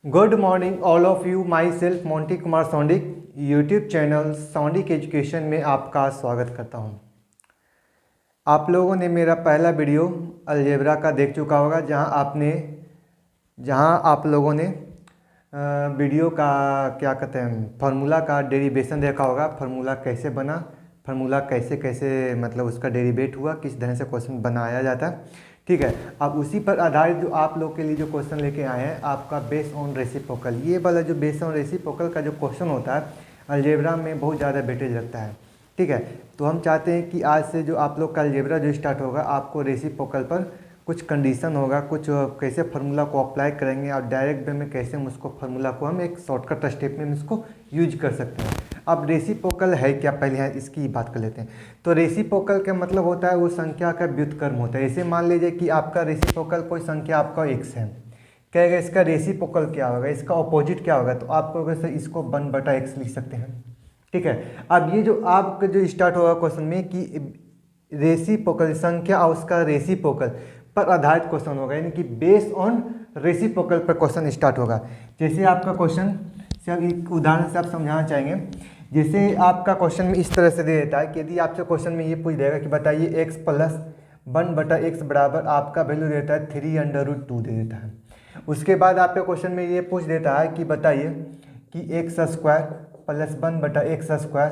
Good morning all of you. Myself Monty Kumar Soundik, YouTube channel Soundik education में आपका स्वागत करता हूं। आप लोगों ने मेरा पहला वीडियो अलजेब्रा का देख चुका होगा, जहां आप लोगों ने वीडियो का क्या कहते हैं फार्मूला का डेरिवेशन देखा होगा। फार्मूला कैसे बना, फार्मूला कैसे कैसे मतलब उसका डेरिवेट हुआ, किस तरह से क्वेश्चन बनाया जाता है। ठीक है, अब उसी पर आधारित जो आप लोग के लिए जो क्वेश्चन लेके आए हैं आपका बेस ऑन रेसिप्रोकल, ये वाला जो बेस ऑन रेसिप्रोकल का जो क्वेश्चन होता है अलजेब्रा में बहुत ज़्यादा वेटेज रखता है। ठीक है, तो हम चाहते हैं कि आज से जो आप लोग का अलजेब्रा जो स्टार्ट होगा आपको रेसिप्रोकल पर कुछ कंडीशन होगा, कुछ कैसे फार्मूला को अप्लाई करेंगे और डायरेक्ट वे में कैसे हम उसको फार्मूला को हम एक शॉर्टकट स्टेप में इसको यूज कर सकते हैं। अब रेसिप्रोकल है क्या, पहले यहाँ इसकी बात कर लेते हैं। तो रेसिप्रोकल का मतलब होता है वो संख्या का व्युत्क्रम होता है। ऐसे मान लीजिए कि आपका रेसिप्रोकल कोई संख्या आपका x है, कहेगा इसका रेसिप्रोकल क्या होगा, इसका अपोजिट क्या होगा, तो आप कहोगे इसको 1/x लिख सकते हैं। ठीक है, अब ये जो आपका जो स्टार्ट होगा क्वेश्चन में कि रेसिप्रोकल संख्या और उसका रेसिप्रोकल पर आधारित क्वेश्चन होगा, यानी कि बेस ऑन रेसिप्रोकल पर क्वेश्चन स्टार्ट होगा। जैसे आपका क्वेश्चन से अब एक उदाहरण से आप समझाना चाहेंगे। जैसे आपका क्वेश्चन में इस तरह से दे देता है कि यदि आपसे क्वेश्चन में ये पूछ देगा कि बताइए x + 1/x बराबर आपका वैल्यू देता है 3√2 दे देता है। उसके बाद आपके क्वेश्चन में ये पूछ देता है कि बताइए कि x² + 1/x²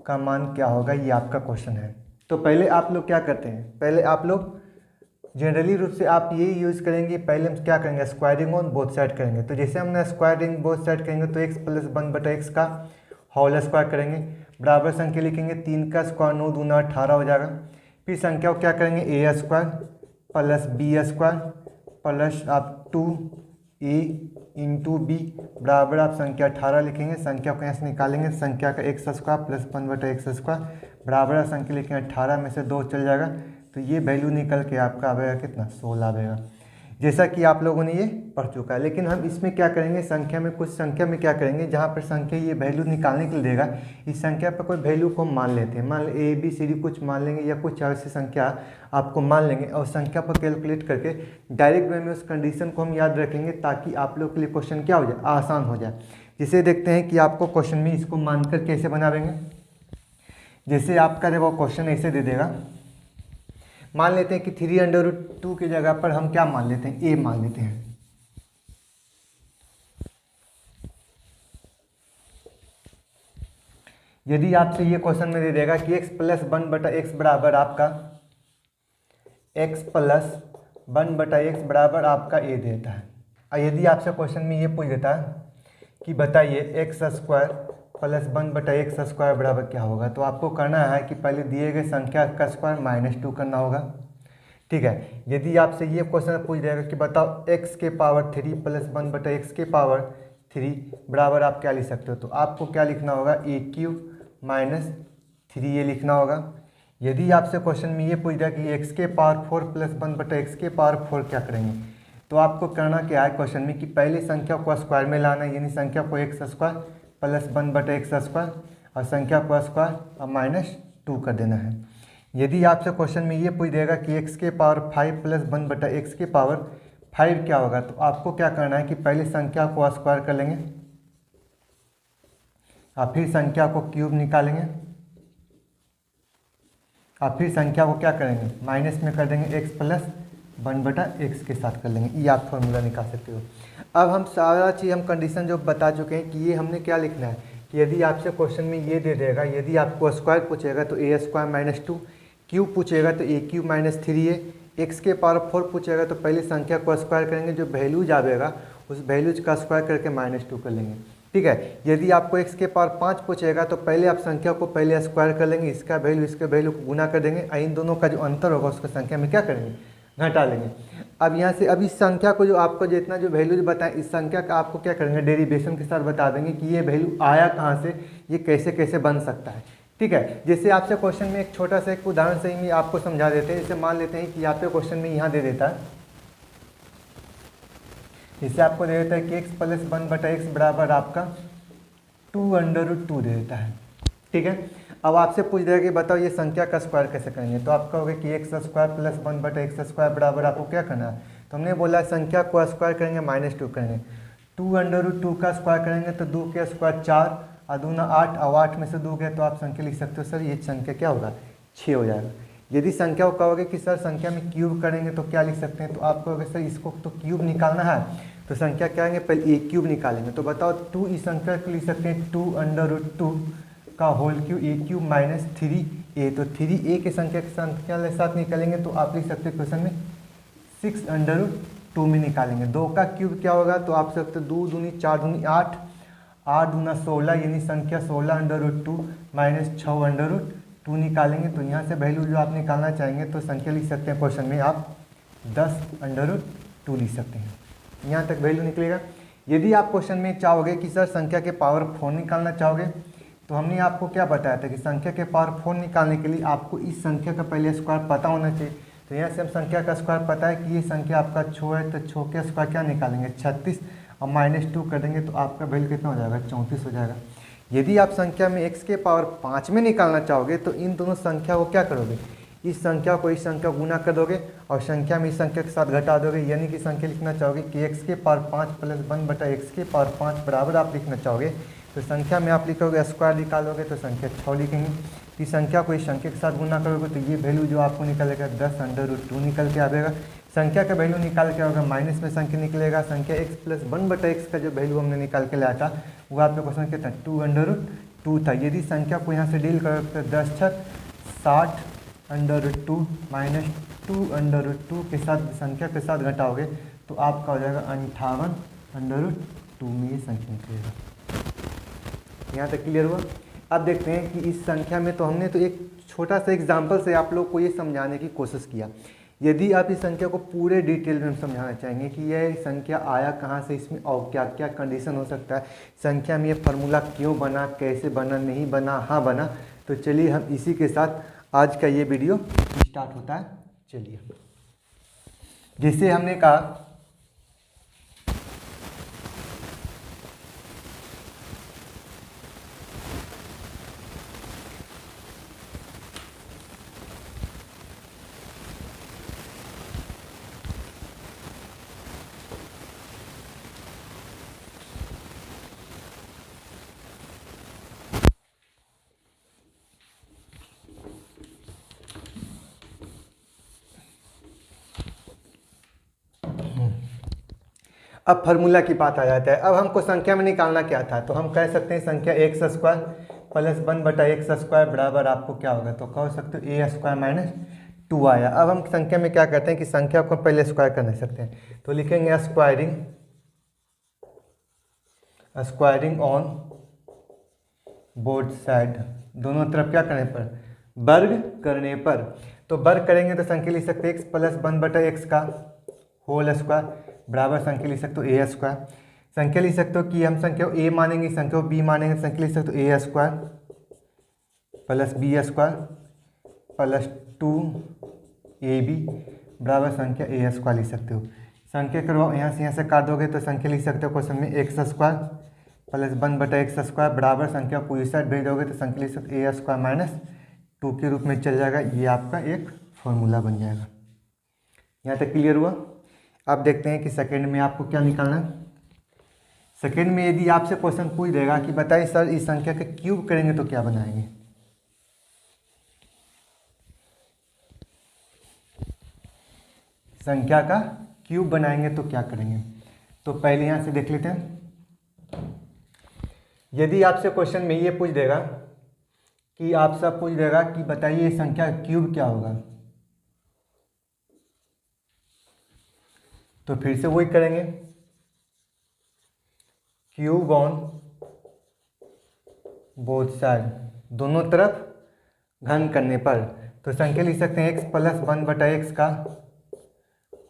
का मान क्या होगा, ये आपका क्वेश्चन है। तो पहले आप लोग क्या करते हैं, पहले आप लोग जनरली रूप से आप यही यूज़ करेंगे, पहले हम क्या करेंगे स्क्वायरिंग ऑन बोथ साइड करेंगे। तो जैसे हमने स्क्वायरिंग बोथ साइड करेंगे तो x + 1/x का होल स्क्वायर करेंगे, बराबर संख्या लिखेंगे, 3 का स्क्वायर 9 दूना 18 हो जाएगा। फिर संख्या को क्या करेंगे a² + b² प्लस आप 2a × b बराबर आप संख्या 18 लिखेंगे। संख्या को यहाँ से निकालेंगे, संख्या का x² + 1/x² बराबर आप संख्या लिखेंगे 18 में से 2 चल जाएगा, तो ये वैल्यू निकल के आपका आएगा कितना 16 आएगा, जैसा कि आप लोगों ने ये पढ़ चुका है। लेकिन हम इसमें क्या करेंगे, संख्या में कुछ संख्या में क्या करेंगे, जहाँ पर संख्या ये वैल्यू निकालने के लिए देगा, इस संख्या पर कोई वैल्यू को मान लेते हैं, मान ए बी सी डी कुछ मान लेंगे या कुछ ऐसी संख्या आपको मान लेंगे और संख्या पर कैलकुलेट करके डायरेक्ट वे में उस कंडीशन को हम याद रखेंगे ताकि आप लोग के लिए क्वेश्चन क्या हो जाए, आसान हो जाए। जिसे देखते हैं कि आपको क्वेश्चन में इसको मानकर कैसे बनावेंगे। जैसे आपका जब वो क्वेश्चन ऐसे दे देगा, मान लेते हैं कि 3√2 की जगह पर हम क्या मान लेते हैं, a मान लेते हैं। यदि आपसे ये क्वेश्चन में दे देगा कि x + 1/x बराबर आपका x + 1/x बराबर आपका a देता है, और यदि आपसे क्वेश्चन में ये पूछ देता है कि बताइए x² + 1/x² बराबर क्या होगा, तो आपको करना है कि पहले दिए गए संख्या का स्क्वायर -2 करना होगा। ठीक है, यदि आपसे ये क्वेश्चन पूछ देगा कि बताओ x के पावर 3 + 1/x के पावर 3 बराबर आप क्या लिख सकते हो, तो आपको क्या लिखना होगा a³ - 3a लिखना होगा। यदि आपसे क्वेश्चन में ये पूछ दिया कि x के पावर 4 + 1/x के पावर 4 क्या करेंगे, तो आपको करना क्या है क्वेश्चन में कि पहले संख्या को स्क्वायर में लाना है, यानी संख्या को x² + 1/x² और संख्या को स्क्वायर और -2 कर देना है। यदि आपसे क्वेश्चन में ये पूछ देगा कि x के पावर 5 + 1/x के पावर 5 क्या होगा, तो आपको क्या करना है कि पहले संख्या को स्क्वायर कर लेंगे और फिर संख्या को क्यूब निकालेंगे और फिर संख्या को क्या करेंगे माइनस में कर देंगे, x + 1/x के साथ कर लेंगे। ये आप फॉर्मूला निकाल सकते हो। अब हम सारा चीज़ हम कंडीशन जो बता चुके हैं कि ये हमने क्या लिखना है कि यदि आपसे क्वेश्चन में ये दे देगा, यदि आपको स्क्वायर पूछेगा तो a² - 2, क्यूब पूछेगा तो a³ - 3a, x के पावर 4 पूछेगा तो पहले संख्या को स्क्वायर करेंगे, जो वैल्यूज आएगा उस वैल्यूज का स्क्वायर करके -2 कर लेंगे। ठीक है, यदि आपको x के पावर 5 पूछेगा तो पहले आप संख्या को पहले स्क्वायर कर लेंगे, इसका वैल्यू इसके वैल्यू को गुना कर देंगे, इन दोनों का जो अंतर होगा उसका संख्या में क्या करेंगे घटा लेंगे। अब यहाँ से अब इस संख्या को जो आपको जितना जो वैल्यूज बताएं, इस संख्या का आपको क्या करेंगे डेरिवेशन के साथ बता देंगे कि ये वैल्यू आया कहाँ से, ये कैसे कैसे बन सकता है। ठीक है, जैसे आपसे क्वेश्चन में एक छोटा सा एक उदाहरण से ही आपको समझा देते हैं। जैसे मान लेते हैं कि आपके क्वेश्चन में यहाँ दे देता है, जैसे आपको दे देता है कि x + 1/x बराबर आपका 2√2 दे देता है। ठीक है, अब आपसे पूछ देगा कि बताओ ये संख्या का स्क्वायर कैसे करेंगे, तो आप कहोगे कि x² + 1/x² बराबर आपको क्या करना है, तो हमने बोला संख्या को स्क्वायर करेंगे -2 करेंगे, 2√2 का स्क्वायर करेंगे तो 2 के स्क्वायर 4 और 2 ना 8 और 8 में से 2 गए तो आप संख्या लिख सकते हो सर ये संख्या क्या होगा 6 हो जाएगा। यदि संख्या को कहोगे कि सर संख्या में क्यूब करेंगे तो क्या लिख सकते हैं, तो आप कहोगे सर इसको तो क्यूब निकालना है तो संख्या क्या आएंगे पहले ए क्यूब निकालेंगे। तो बताओ 2 इस संख्या को लिख सकते हैं 2√2 का होल क्यूब ए क्यूब माइनस 3a। तो 3a के संख्या के साथ निकालेंगे तो आप लिख सकते हैं क्वेश्चन में 6√2 में निकालेंगे। 2 का क्यूब क्या होगा तो आप सकते 2 दूनी 4 दूनी 8 8 दूना 16 यानी संख्या 16√2 माइनस 6√2 निकालेंगे। तो यहाँ से वैल्यू जो आप निकालना चाहेंगे तो संख्या लिख सकते हैं क्वेश्चन में आप 10√2 लिख सकते हैं। यहाँ तक वैल्यू निकलेगा। यदि आप क्वेश्चन में चाहोगे कि सर संख्या के पावर 4 निकालना चाहोगे तो हमने आपको क्या बताया था कि संख्या के पावर 4 निकालने के लिए आपको इस संख्या का पहले स्क्वायर पता होना चाहिए। तो यहाँ से हम संख्या का स्क्वायर पता है कि ये संख्या आपका 6 है तो 6 के स्क्वायर क्या निकालेंगे 36 और -2 कर देंगे तो आपका वैल्यू कितना हो जाएगा 34 हो जाएगा। यदि आप संख्या में x के पावर 5 में निकालना चाहोगे तो इन दोनों संख्या को क्या करोगे, इस संख्या को इस संख्या गुना कर दोगे और संख्या में इस संख्या के साथ घटा दोगे, यानी कि संख्या लिखना चाहोगे कि x के पावर 5 प्लस 1/x के पावर 5 बराबर आप लिखना चाहोगे तो संख्या में आप लिखोगे स्क्वायर निकालोगे तो संख्या 6 लिखेंगे। इस संख्या को इस संख्या के साथ गुना करोगे तो ये वैल्यू जो आपको निकलेगा 10√2 निकल के आएगा। संख्या का वैल्यू निकाल के होगा माइनस में संख्या निकलेगा, संख्या x प्लस 1/x का जो वैल्यू हमने निकाल के लाया था वो आपका क्वेश्चन कितना 2√2 था। यदि संख्या को यहाँ से डील करोगे तो 10 छक 60√2 माइनस 2√2 के साथ संख्या के साथ घटाओगे तो आपका हो जाएगा 58√2 में ये संख्या निकलेगा। यहाँ तक क्लियर हुआ। अब देखते हैं कि इस संख्या में तो हमने तो एक छोटा सा एग्जाम्पल से आप लोग को ये समझाने की कोशिश किया। यदि आप इस संख्या को पूरे डिटेल में समझाना चाहेंगे कि यह संख्या आया कहाँ से, इसमें और क्या क्या कंडीशन हो सकता है, संख्या में ये फार्मूला क्यों बना, कैसे बना, नहीं बना, हाँ बना, तो चलिए हम इसी के साथ आज का ये वीडियो स्टार्ट होता है। चलिए जैसे हमने कहा अब फार्मूला की बात आ जाता है। अब हमको संख्या में निकालना क्या था, तो हम कह सकते हैं संख्या x square plus 1/x square बराबर आपको क्या होगा, तो कह सकते हो a स्क्वायर माइनस 2 आया। अब हम संख्या में क्या कहते हैं कि संख्या को पहले स्क्वायर कर नहीं सकते हैं, तो लिखेंगे स्क्वायरिंग ऑन बोथ साइड, दोनों तरफ क्या करने पर, वर्ग करने पर। तो वर्ग करेंगे तो संख्या लिख सकते हैं x प्लस 1/x का होल स्क्वायर बराबर संख्या लिख सकते हो a स्क्वायर। संख्या लिख सकते हो कि हम संख्या को a मानेंगे, संख्या को b मानेंगे, संख्या लिख सकते हो a square plus b square plus 2ab बराबर संख्या a स्क्वायर लिख सकते हो। संख्या करवाओ यहाँ से काट दोगे तो संख्या लिख सकते हो क्वेश्चन में x square plus 1/x square बराबर संख्या को इस साइड भेज दोगे तो संख्या लिख सकते a स्क्वायर माइनस 2 के रूप में चल जाएगा। ये आपका एक फॉर्मूला बन जाएगा। यहाँ तक क्लियर हुआ। अब देखते हैं कि सेकंड में आपको क्या निकालना है। सेकंड में यदि आपसे क्वेश्चन पूछ देगा कि बताइए सर इस संख्या का क्यूब करेंगे तो क्या बनाएंगे, संख्या का क्यूब बनाएंगे तो क्या करेंगे, तो पहले यहाँ से देख लेते हैं। यदि आपसे क्वेश्चन में ये पूछ देगा कि आपसे पूछ देगा कि बताइए संख्या का क्यूब क्या होगा, तो फिर से वही करेंगे क्यूब ऑन बोथ साइड, दोनों तरफ घन करने पर। तो संख्या लिख सकते हैं x प्लस 1/x का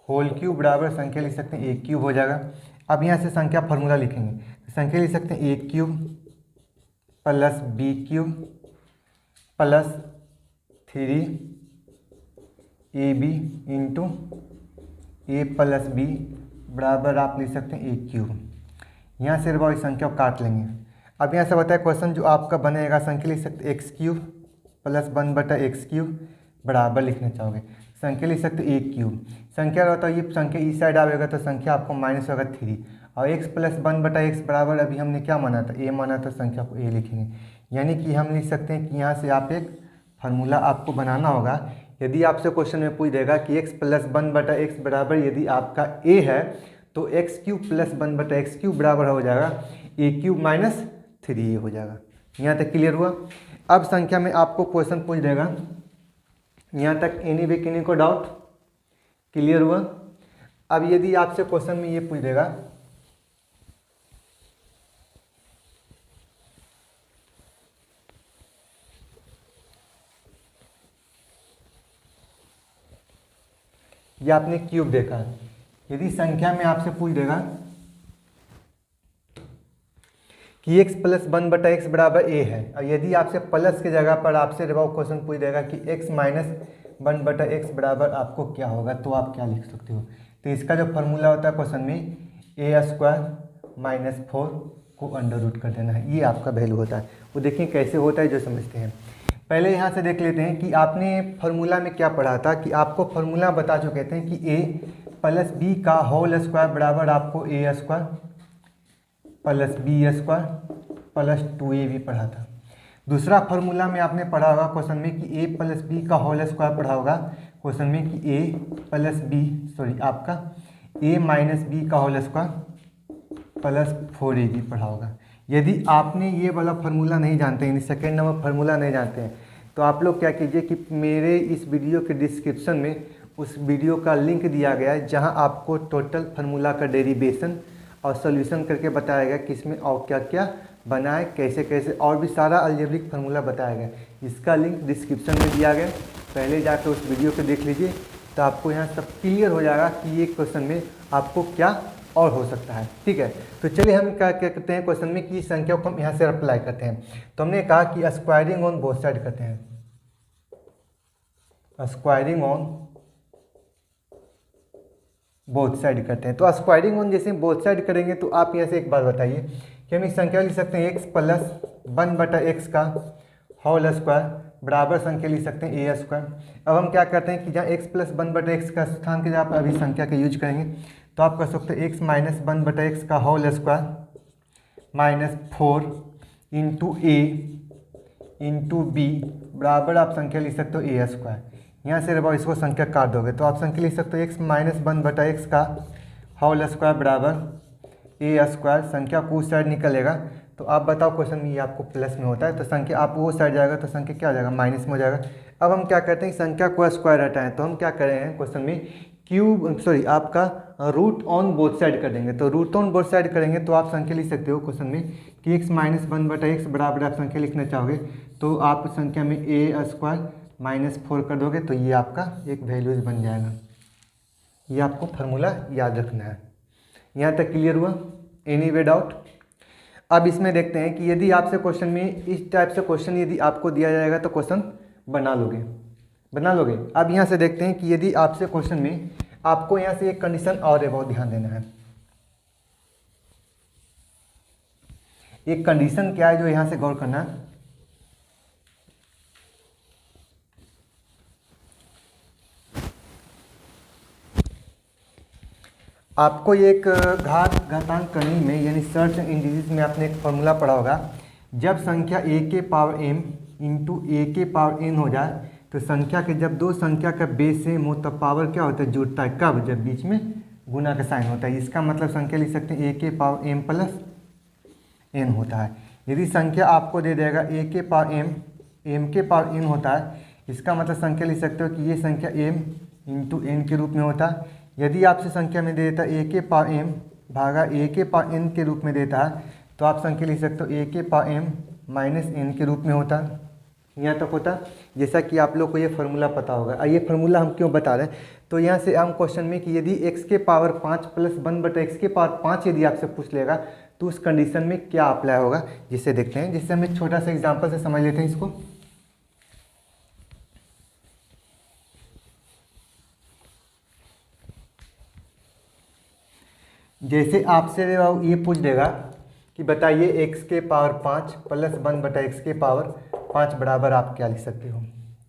होल क्यूब बराबर संख्या लिख सकते हैं a क्यूब हो जाएगा। अब यहाँ से संख्या फार्मूला लिखेंगे, संख्या लिख सकते हैं a cube plus b cube plus 3ab into a plus b बराबर आप लिख सकते हैं a क्यूब। यहाँ से इस संख्या को काट लेंगे। अब यहाँ से बताए क्वेश्चन जो आपका बनेगा, संख्या लिख सकते x cube plus 1/x cube बराबर लिखना चाहोगे, संख्या लिख सकते a क्यूब। संख्या रहता है ये संख्या इस साइड आएगा तो संख्या आपको माइनस होगा 3 और x प्लस 1/x बराबर अभी हमने क्या माना था, a माना था, संख्या को a लिखेंगे। यानी कि हम लिख सकते हैं कि यहाँ से आप एक फार्मूला आपको बनाना होगा। यदि आपसे क्वेश्चन में पूछ देगा कि x प्लस 1/x बराबर यदि आपका a है तो x³ प्लस 1/x³ बराबर हो जाएगा a³ माइनस 3a हो जाएगा। यहाँ तक क्लियर हुआ। अब संख्या में आपको क्वेश्चन पूछ देगा, यहाँ तक एनी वे किन्हीं को डाउट क्लियर हुआ। अब यदि आपसे क्वेश्चन में ये पूछ देगा ये आपने क्यूब देखा है, यदि संख्या में आपसे पूछ देगा कि x प्लस 1/x बराबर a है, और यदि आपसे प्लस की जगह पर आपसे क्वेश्चन पूछ देगा कि x माइनस 1/x बराबर आपको क्या होगा, तो आप क्या लिख सकते हो। तो इसका जो फॉर्मूला होता है क्वेश्चन में a² माइनस 4 को अंडर रूट कर देना है, ये आपका वैल्यू होता है। वो देखिए कैसे होता है जो समझते हैं। पहले यहाँ से देख लेते हैं कि आपने फार्मूला में क्या पढ़ा था, कि आपको फार्मूला बता चुके थे कि a प्लस बी का होल स्क्वायर बराबर आपको a² plus b² plus 2a भी पढ़ा था। दूसरा फार्मूला में आपने पढ़ा होगा क्वेश्चन में कि a प्लस बी का होल स्क्वायर पढ़ा होगा क्वेश्चन में कि a प्लस बी आपका a माइनस बी का होल स्क्वायर प्लस 4a भी पढ़ा होगा। यदि आपने ये वाला फार्मूला नहीं जानते, यानी सेकेंड नंबर फार्मूला नहीं जानते हैं, तो आप लोग क्या कीजिए कि मेरे इस वीडियो के डिस्क्रिप्शन में उस वीडियो का लिंक दिया गया है, जहां आपको टोटल फार्मूला का डेरिवेशन और सॉल्यूशन करके बताया गया कि इसमें और क्या क्या बनाए, कैसे कैसे, और भी सारा अलजेब्रिक फार्मूला बताया गया। इसका लिंक डिस्क्रिप्शन में दिया गया, पहले जाकर उस वीडियो को देख लीजिए, तो आपको यहाँ सब क्लियर हो जाएगा कि ये क्वेश्चन में आपको क्या और हो सकता है। ठीक है, तो चलिए हम क्या क्या करते हैं क्वेश्चन में कि संख्या को हम यहाँ से अप्लाई करते हैं। तो हमने कहा कि स्क्वायरिंग ऑन बोथ साइड करते हैं, स्क्वायरिंग ऑन बोथ साइड करते हैं। तो स्क्वायरिंग ऑन जैसे बोथ साइड करेंगे तो आप यहाँ से एक बात बताइए कि हम इस संख्या लिख सकते हैं x प्लस 1/x का होल स्क्वायर बराबर संख्या लिख सकते हैं a²। अब हम क्या करते हैं कि जहाँ x प्लस 1/x का स्थान के जहाँ पर अभी संख्या का यूज करेंगे, तो आप कर सकते हैं x माइनस 1/x का whole square minus 4 into a into B बराबर आप संख्या लिख सकते हो a²। यहाँ से जब इसको संख्या काट दोगे तो आप संख्या लिख सकते हो x माइनस 1/x का होल स्क्वायर बराबर a²। संख्या को उस साइड निकलेगा, तो आप बताओ क्वेश्चन में ये आपको प्लस में होता है, तो संख्या आप वो साइड जाएगा तो संख्या क्या हो जाएगा, माइनस में हो जाएगा। अब हम क्या करते हैं, संख्या को स्क्वायर हटाएं, तो हम क्या कर रहे हैं क्वेश्चन में आपका रूट ऑन बोथ साइड कर देंगे। तो रूट ऑन बोथ साइड करेंगे तो आप संख्या लिख सकते हो क्वेश्चन में कि x माइनस 1/x बराबर आप संख्या लिखना चाहोगे, तो आप संख्या में a² माइनस 4 कर दोगे, तो ये आपका एक वैल्यूज बन जाएगा। ये आपको फार्मूला याद रखना है। यहाँ तक क्लियर हुआ, एनी वे डाउट। अब इसमें देखते हैं कि यदि आपसे क्वेश्चन में इस टाइप से क्वेश्चन यदि आपको दिया जाएगा तो क्वेश्चन बना लोगे। अब यहाँ से देखते हैं कि यदि आपसे क्वेश्चन में आपको यहाँ से एक कंडीशन और है, बहुत ध्यान देना है। एक कंडीशन क्या है जो यहाँ से गौर करना है, आपको एक घातांक करनी में यानी सर्च इंडिसेस में आपने एक फॉर्मूला पढ़ा होगा, जब संख्या a के पावर m इंटू a के पावर n हो जाए तो संख्या के जब दो संख्या का बेस सेम हो तब पावर क्या होता है, जुड़ता है। कब, जब बीच में गुना का साइन होता है। इसका मतलब संख्या लिख सकते हैं a के पावर m प्लस n होता है। यदि संख्या आपको दे देगा a के पावर m के पावर n होता है, इसका मतलब संख्या लिख सकते हो कि ये संख्या m इंटू n के रूप में होता है। यदि आपसे संख्या में दे देता है a के पावर m भागा a के पावर n के रूप में देता है, तो आप संख्या लिख सकते हो a के पावर m माइनस n के रूप में होता है। यहाँ तक होता, जैसा कि आप लोग को ये फार्मूला पता होगा। और ये फार्मूला हम क्यों बता रहे हैं, तो यहाँ से हम क्वेश्चन में कि यदि x के पावर 5 प्लस 1/x के पावर 5 यदि आपसे पूछ लेगा तो उस कंडीशन में क्या अप्लाई होगा, जिससे देखते हैं, जिससे हम एक छोटा सा एग्जाम्पल से समझ लेते हैं इसको। जैसे आपसे ये पूछ देगा कि बताइए x के पावर 5 प्लस 1/x के पावर 5 बराबर आप क्या लिख सकते हो।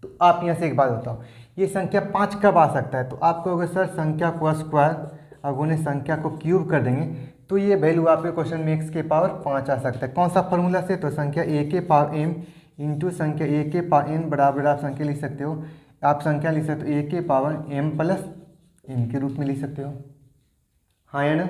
तो आप यहाँ से एक बात बताओ, ये संख्या 5 कब आ सकता है, तो आप कहोगे सर संख्या को स्क्वायर और गुणे संख्या को क्यूब कर देंगे तो ये वैल्यू आपके क्वेश्चन में x के पावर 5 आ सकता है। कौन सा फॉर्मूला से? तो संख्या a के पावर m इंटू संख्या a के पावर n बराबर आप संख्या लिख सकते हो, आप संख्या लिख सकते हो a के पावर m प्लस n के रूप में लिख सकते हो। हाँ या ना?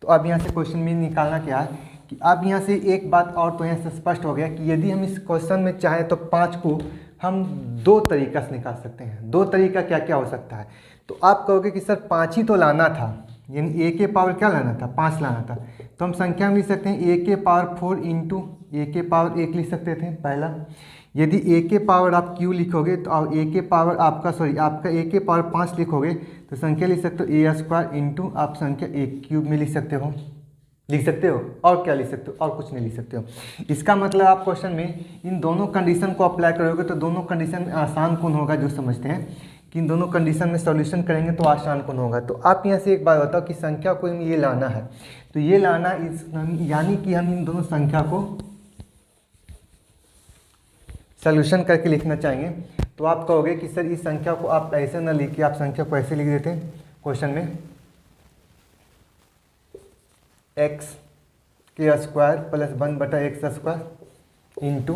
तो अब यहाँ से क्वेश्चन में निकालना क्या है कि अब यहाँ से एक बात और तो यहाँ से स्पष्ट हो गया कि यदि हम इस क्वेश्चन में चाहें तो 5 को हम दो तरीका से निकाल सकते हैं। दो तरीका क्या क्या हो सकता है? तो आप कहोगे कि सर 5 ही तो लाना था, यानी a के पावर क्या लाना था? 5 लाना था। तो हम संख्या में लिख सकते हैं a के पावर 4 इंटू a के पावर 1 लिख सकते थे पहला। यदि a के पावर आप q लिखोगे तो a के पावर आपका a के पावर 5 लिखोगे तो संख्या लिख सकते हो a स्क्वायर इंटू आप संख्या a क्यूब में लिख सकते हो। और क्या लिख सकते हो? और कुछ नहीं लिख सकते हो। इसका मतलब आप क्वेश्चन में इन दोनों कंडीशन को अप्लाई करोगे तो दोनों कंडीशन में आसान कौन होगा? जो समझते हैं कि इन दोनों कंडीशन में सॉल्यूशन करेंगे तो आसान कौन होगा। तो आप यहाँ से एक बात बताओ कि संख्या को ये लाना है, तो ये लाना यानी कि हम इन दोनों संख्या को सॉल्यूशन करके लिखना चाहेंगे। तो आप कहोगे कि सर इस संख्या को आप ऐसे ना लिख के आप संख्या को ऐसे लिख देते हैं क्वेश्चन में, x के square plus 1/x square into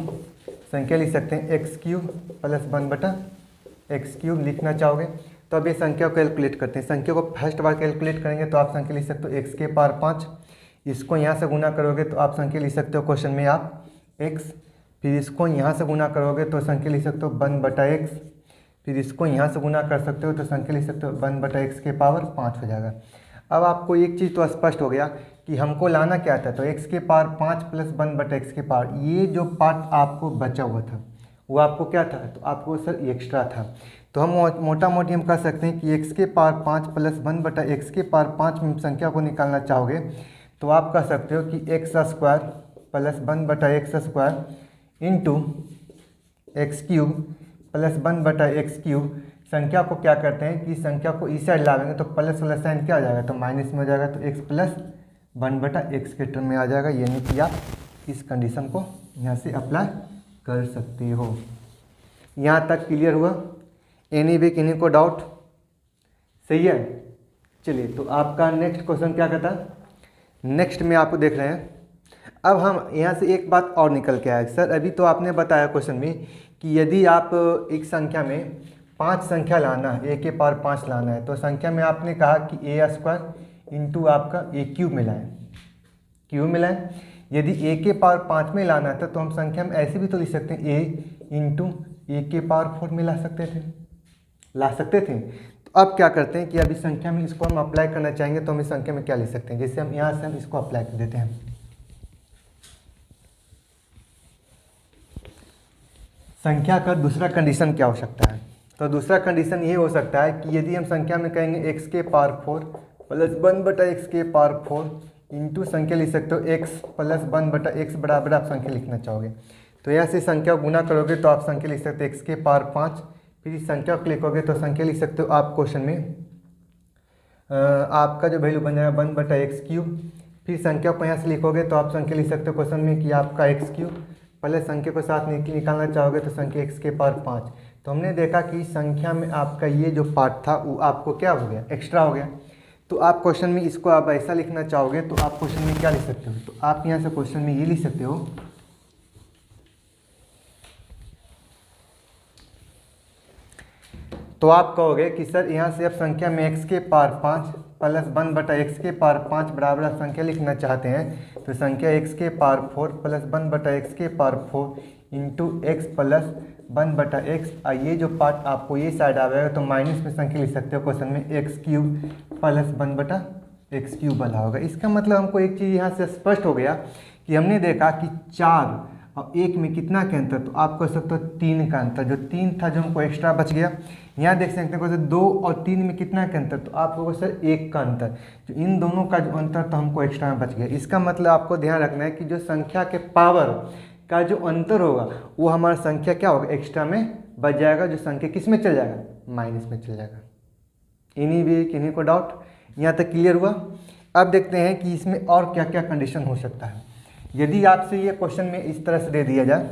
संख्या लिख सकते हैं x cube plus 1/x cube लिखना चाहोगे। तो अब ये संख्या को कैलकुलेट करते हैं। संख्या को फर्स्ट बार कैलकुलेट करेंगे तो आप संख्या लिख सकते हो x के पावर 5, इसको यहाँ से गुना करोगे तो आप संख्या लिख सकते हो क्वेश्चन में आप x, फिर इसको यहाँ से गुना करोगे तो संख्या लिख सकते हो 1/x, फिर इसको यहाँ से गुना कर सकते हो तो संख्या लिख सकते हो 1/x के पावर 5 हो जाएगा। अब आपको एक चीज़ तो स्पष्ट हो गया कि हमको लाना क्या था, तो x के पावर 5 प्लस 1/x के पावर, ये जो पार्ट आपको बचा हुआ था वो आपको क्या था? तो आपको सर एक्स्ट्रा था। तो हम मोटा मोटी हम कह सकते हैं कि x के पावर 5 प्लस 1/x के पावर 5 में संख्या को निकालना चाहोगे तो आप कह सकते हो कि x square plus 1/x square into x cube plus 1/x cube. संख्या को क्या करते हैं कि संख्या को इस साइड लाएंगे तो प्लस वाला साइन क्या आ जाएगा? तो माइनस में हो जाएगा, तो x प्लस 1/x के टर्म में आ जाएगा। यानी कि आप इस कंडीशन को यहाँ से अप्लाई कर सकते हो। यहाँ तक क्लियर हुआ? किन्हीं को डाउट? सही है। चलिए, तो आपका नेक्स्ट क्वेश्चन क्या कहता है? नेक्स्ट में आपको देख रहे हैं। अब हम यहाँ से एक बात और निकल के आए। सर अभी तो आपने बताया क्वेश्चन में कि यदि आप एक संख्या में 5 संख्या लाना है, a के पावर 5 लाना है, तो संख्या में आपने कहा कि a स्क्वायर इंटू आपका a क्यूब मिलाएं। यदि a के पावर 5 में लाना था तो हम संख्या में ऐसे भी तो लिख सकते हैं a इंटू a के पावर 4 में ला सकते थे। तो अब क्या करते हैं कि अभी संख्या में इसको हम अप्लाई करना चाहेंगे तो हम इस संख्या में क्या लिख सकते हैं? जैसे हम यहाँ से हम इसको अप्लाई कर देते हैं। संख्या का दूसरा कंडीशन क्या हो सकता है? तो दूसरा कंडीशन ये हो सकता है कि यदि हम संख्या में कहेंगे x के पावर 4 प्लस 1/x के पावर 4 इंटू संख्या लिख सकते हो x प्लस 1/x बराबर आप संख्या लिखना चाहोगे। तो यहाँ से संख्या को गुना करोगे तो आप संख्या लिख सकते हो x के पावर 5, फिर इस संख्या को लिखोगे तो संख्या लिख सकते हो आप क्वेश्चन में आपका जो वैल्यू बन जाएगा 1/x क्यूब। फिर संख्या को यहाँ से लिखोगे तो आप संख्या लिख सकते हो क्वेश्चन में कि आपका x क्यूब, पहले संख्या को साथ निकालना चाहोगे तो संख्या x के पावर 5। तो हमने देखा कि संख्या में आपका ये जो पार्ट था वो आपको क्या हो गया? एक्स्ट्रा हो गया। तो आप क्वेश्चन में इसको आप ऐसा लिखना चाहोगे तो आप क्वेश्चन में क्या लिख सकते हो? तो आप यहाँ से क्वेश्चन में ये लिख सकते हो, तो आप कहोगे कि सर यहाँ से आप संख्या में x के पावर 5 प्लस 1/x के पावर 5 बराबर आप संख्या लिखना चाहते हैं। तो संख्या x के पावर 4 प्लस 1/x के power 4 into x plus 1/x, ये जो पार्ट आपको ये साइड आएगा तो माइनस में संख्या लिख सकते हो क्वेश्चन में x cube plus 1/x cube वाला होगा। इसका मतलब हमको एक चीज़ यहाँ से स्पष्ट हो गया कि हमने देखा कि 4 और 1 में कितना का अंतर? तो आप कह सकते हो 3 का अंतर, जो 3 था जो हमको एक्स्ट्रा बच गया। यहाँ देख सकते हैं सर 2 और 3 में कितना का अंतर? तो आप कहोगे सर 1 का अंतर, जो इन दोनों का जो अंतर तो हमको एक्स्ट्रा में बच गया। इसका मतलब आपको ध्यान रखना है कि जो संख्या के पावर का जो अंतर होगा वो हमारा संख्या क्या होगा? एक्स्ट्रा में बच जाएगा, जो संख्या किस में चल जाएगा? माइनस में चल जाएगा। किन्हीं को डाउट? यहाँ तक क्लियर हुआ? अब देखते हैं कि इसमें और क्या क्या कंडीशन हो सकता है। यदि आपसे ये क्वेश्चन में इस तरह से दे दिया जाए,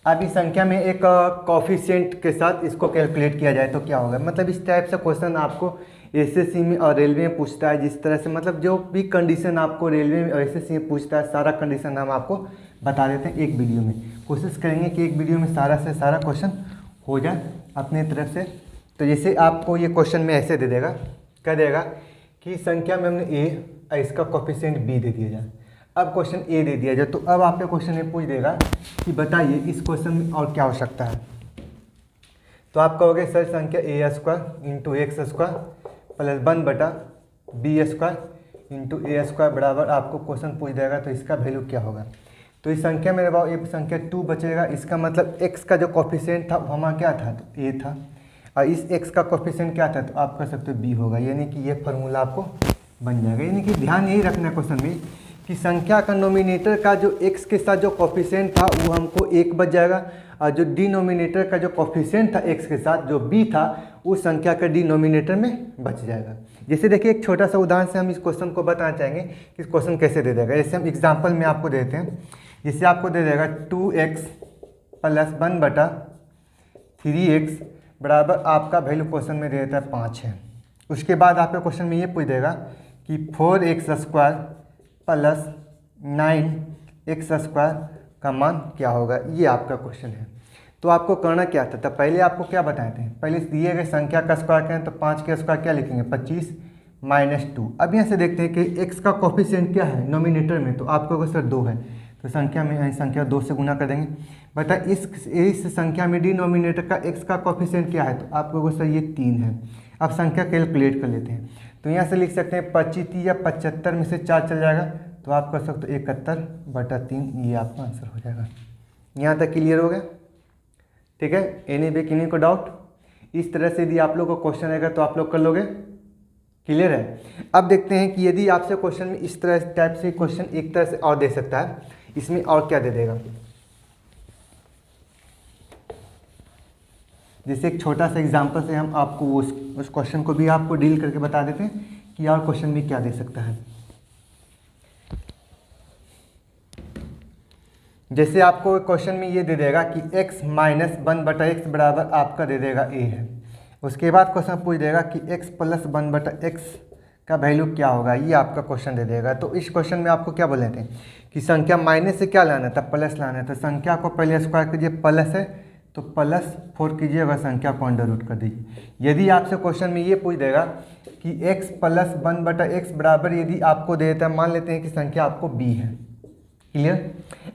अब इस संख्या में एक कॉफिशिएंट के साथ इसको कैलकुलेट किया जाए तो क्या होगा। मतलब इस टाइप से क्वेश्चन आपको एसएससी में और रेलवे में पूछता है। जिस तरह से मतलब जो भी कंडीशन आपको रेलवे में और एसएससी में पूछता है, सारा कंडीशन हम आपको बता देते हैं एक वीडियो में। कोशिश करेंगे कि एक वीडियो में सारा से सारा क्वेश्चन हो जाए अपने तरफ से। तो जैसे आपको ये क्वेश्चन में ऐसे दे देगा, क्या देगा कि संख्या में हमने ए और इसका कोफिशिएंट बी दे दिया जाए। अब क्वेश्चन ए दे दिया जाए तो अब आपके क्वेश्चन में पूछ देगा कि बताइए इस क्वेश्चन में और क्या हो सकता है। तो आप कहोगे सर संख्या A square into X square plus 1/b² into A square बराबर आपको क्वेश्चन पूछ देगा तो इसका वैल्यू क्या होगा। तो इस संख्या में दबाओ एक संख्या 2 बचेगा। इसका मतलब x का जो कोफिशिएंट था वो हमारा क्या था, तो a था, और इस x का कोफिशिएंट क्या था, तो आप कह सकते हो b होगा। यानी कि ये फार्मूला आपको बन जाएगा। यानी कि ध्यान यही रखना है क्वेश्चन में कि संख्या का नोमिनेटर का जो x के साथ जो कोफिशिएंट था वो हमको 1 बच जाएगा, और जो डिनोमिनेटर का जो कोफिशिएंट था x के साथ जो b था उस संख्या का डिनोमिनेटर में बच जाएगा। जैसे देखिए एक छोटा सा उदाहरण से हम इस क्वेश्चन को बताना चाहेंगे कि इस क्वेश्चन कैसे दे देगा। जैसे हम एग्जाम्पल में आपको देते हैं, जिससे आपको दे देगा 2x प्लस 1/3x बराबर आपका वैल्यू क्वेश्चन में दे देता है 5 है। उसके बाद आपके क्वेश्चन में ये पूछ देगा कि 4x square plus 9x square का मान क्या होगा। ये आपका क्वेश्चन है। तो आपको करना क्या था, तब पहले आपको क्या बताए थे, पहले दिए गए संख्या का स्क्वायर करें तो 5 का स्क्वायर क्या लिखेंगे 25 माइनस 2। अब यहाँ से देखते हैं कि x का कोफिशिएंट क्या है नोमिनेटर में, तो आपको अगर सर 2 है तो संख्या में संख्या 2 से गुना कर देंगे। बता इस संख्या में डिनोमिनेटर का x का कोफिशिएंट क्या है, तो आपको सर ये 3 है। अब संख्या कैलकुलेट कर लेते हैं। तो यहाँ से लिख सकते हैं 25 या 75 में से 4 चल जाएगा, तो आप कर सकते हो 71/3, ये आपका आंसर हो जाएगा। यहाँ तक क्लियर हो गया, ठीक है। एनी वे किन्हीं को डाउट, इस तरह से यदि आप लोग को क्वेश्चन आएगा तो आप लोग कर लोगे, क्लियर है। अब देखते हैं कि यदि आपसे क्वेश्चन में इस तरह टाइप से क्वेश्चन एक तरह से और दे सकता है, इसमें और क्या दे देगा। जैसे एक छोटा सा एग्जांपल से हम आपको उस क्वेश्चन को भी आपको डील करके बता देते हैं कि और क्वेश्चन में क्या दे सकता है। जैसे आपको क्वेश्चन में ये दे देगा कि x माइनस 1/x बराबर आपका दे देगा a है। उसके बाद क्वेश्चन पूछ देगा कि x प्लस 1/x का वैल्यू क्या होगा, ये आपका क्वेश्चन दे देगा। तो इस क्वेश्चन में आपको क्या बोले थे कि संख्या माइनस से क्या लाना था, प्लस लाना है। तो संख्या को पहले स्क्वायर कीजिए, प्लस है तो +4 कीजिए, अगर संख्या को अंडर रूट कर दीजिए। यदि आपसे क्वेश्चन में ये पूछ देगा कि x प्लस 1/x बराबर यदि आपको दे देता है, मान लेते हैं कि संख्या आपको b है, क्लियर।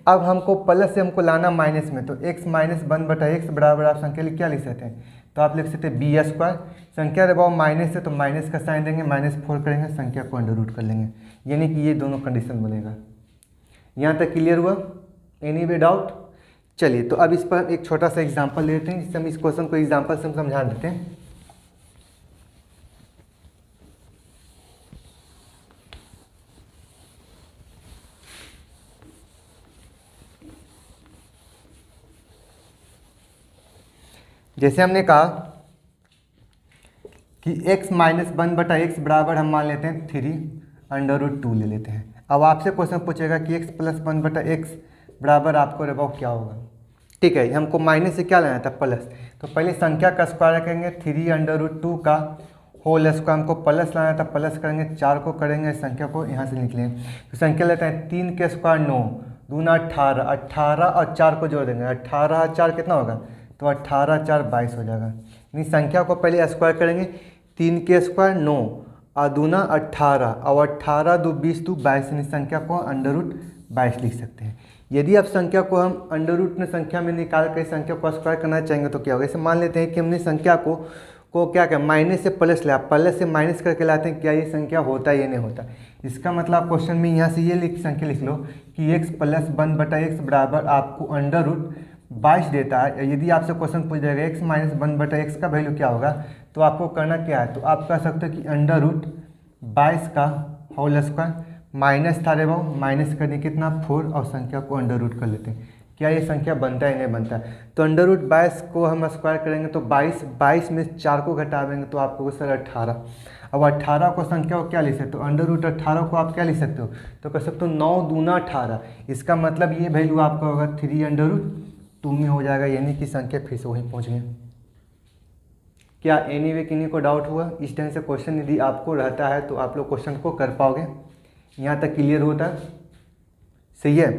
अब हमको प्लस से हमको लाना माइनस में, तो x माइनस 1/x बराबर आप संख्या क्या लिख सकते हैं, तो आप लिख सकते हैं b²। संख्या दबाव माइनस है तो माइनस का साइन देंगे, -4 करेंगे, संख्या को अंडर रूट कर लेंगे। यानी कि ये दोनों कंडीशन बनेगा। यहाँ तक क्लियर हुआ, एनी वे डाउट। चलिए तो अब इस पर एक छोटा सा एग्जांपल लेते हैं, जिससे हम इस क्वेश्चन को एग्जांपल से हम समझा देते हैं। जैसे हमने कहा कि x माइनस 1/x बराबर हम मान लेते हैं 3√2 ले लेते हैं। अब आपसे क्वेश्चन पूछेगा कि x प्लस 1/x बराबर आपको दबाव क्या होगा, ठीक है। हमको माइनस से क्या लेना था, प्लस। तो पहले संख्या का स्क्वायर करेंगे, 3√2 का होल स्क्वायर हमको प्लस लाना था, प्लस करेंगे, 4 को करेंगे, संख्या को यहाँ से निकलेंगे। तो संख्या लेते हैं 3 के स्क्वायर 9, दूना 18, 18 और 4 को जोड़ देंगे, 18 और 4 कितना होगा, तो 18 4 22 हो जाएगा। यानी संख्या को पहले स्क्वायर करेंगे, 3 के स्क्वायर 9 और दूना 18 और 18 2 20 2 22, यानी संख्या को √22 लिख सकते हैं। यदि आप संख्या को हम अंडर रूट में संख्या में निकाल कर संख्या को स्क्वायर करना चाहेंगे तो क्या होगा। जैसे मान लेते हैं कि हमने संख्या को क्या क्या माइनस से प्लस लिया, प्लस से माइनस करके लाते हैं, क्या ये संख्या होता है या नहीं होता। इसका मतलब क्वेश्चन में यहाँ से ये संख्या लिख लो कि x प्लस 1/x बराबर आपको √22 देता है। यदि आपसे क्वेश्चन पूछ जाएगा x माइनस 1/x का वैल्यू क्या होगा, तो आपको करना क्या है, तो आप कह सकते हो कि √22 का होल स्क्वायर, माइनस था रे वो, माइनस करने कितना 4 और संख्या को अंडर रूट कर लेते हैं। क्या ये संख्या बनता है नहीं बनता है, तो √22 को हम स्क्वायर करेंगे तो 22 में 4 को घटा देंगे तो आपको सर 18। अब 18 को संख्या को क्या लिख सकते हो, √18 को आप क्या लिख सकते हो, तो कह सकते हो 9 दूना 18। इसका मतलब ये वैल्यू आपका होगा 2 में हो जाएगा, यानी कि संख्या फिर से वहीं पहुँच गए। क्या एनीवे किन्हीं को डाउट हुआ? इस ढंग से क्वेश्चन यदि आपको रहता है तो आप लोग क्वेश्चन को कर पाओगे। यहाँ तक क्लियर होता है? सही है।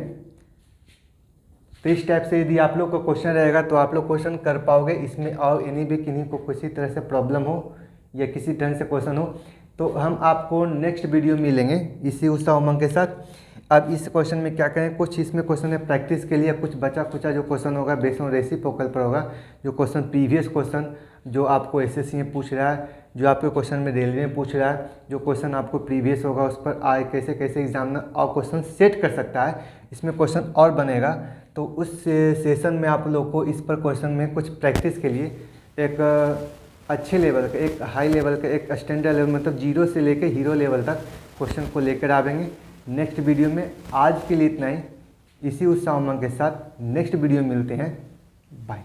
तो इस टाइप से यदि आप लोग का क्वेश्चन रहेगा तो आप लोग क्वेश्चन कर पाओगे इसमें। और एनीवे किन्हीं को किसी तरह से प्रॉब्लम हो या किसी ढंग से क्वेश्चन हो तो हम आपको नेक्स्ट वीडियो मिलेंगे इसी उत्साह उमंग के साथ। अब इस क्वेश्चन में क्या करें, कुछ इसमें क्वेश्चन है प्रैक्टिस के लिए, कुछ बचा खुचा जो क्वेश्चन होगा बेस्ड ऑन रेसिप्रोकल पर होगा। जो क्वेश्चन प्रीवियस क्वेश्चन जो आपको एसएससी में पूछ रहा है, जो आपके क्वेश्चन में रेलवे में पूछ रहा है, जो क्वेश्चन आपको प्रीवियस होगा उस पर आए कैसे कैसे एग्जामिनर और क्वेश्चन सेट कर सकता है, इसमें क्वेश्चन और बनेगा। तो उस सेशन में आप लोग को इस पर क्वेश्चन में कुछ प्रैक्टिस के लिए एक अच्छे लेवल का, एक हाई लेवल का, एक स्टैंडर्ड लेवल मतलब 0 से लेकर हीरो लेवल तक क्वेश्चन को लेकर आवेंगे नेक्स्ट वीडियो में। आज के लिए इतना ही। इसी उत्साह उमंग के साथ नेक्स्ट वीडियो मिलते हैं। बाय।